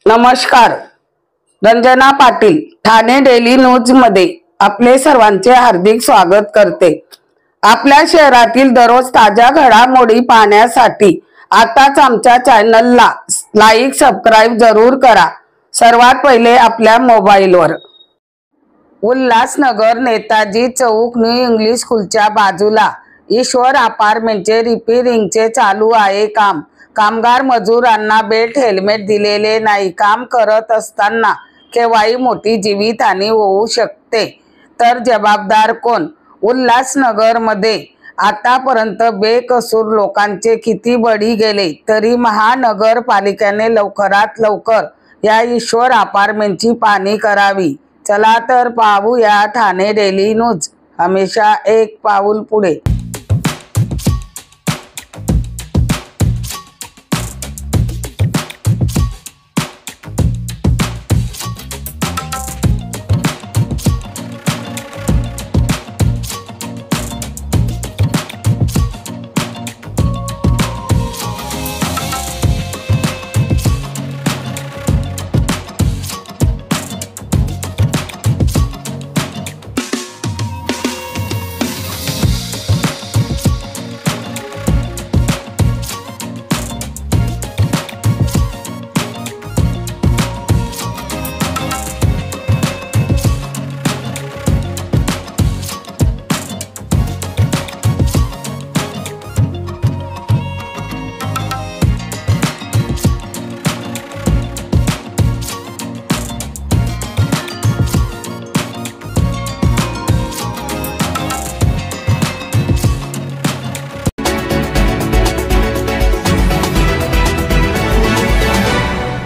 नमस्कार. Ranjana Patil Thane daily news मध्ये आपले सर्वांचे हार्दिक स्वागत करते. आपल्या शहरातील दररोज ताज्या घडामोडी पाहण्यासाठी आताच आमच्या चॅनलला लाईक सबस्क्राइब जरूर करा. सर्वात पहिले आपल्या मोबाईलवर. उल्हासनगर नेताजी चौक न्यू इंग्लिश स्कूलच्या बाजूला ईश्वर अपार्टमेंटचे रिपेरिंगचे चालू आहे काम. कामगार मजुरांना बेल्ट हेल्मेट दिलेले नाही. काम करत असताना केव्हाही मोठी जीवितहानी होऊ शकते, तर जबाबदार कोण? उल्हासनगर मध्ये आतापर्यंत बेकसूर लोकांचे किती बळी गेले, तरी महानगरपालिकेने लवकरात लवकर या ईश्वर अपार्टमेंटची पाहणी करावी. चला तर पाहूया ठाणे डेली न्यूज, हमेशा एक पाऊल पुढे.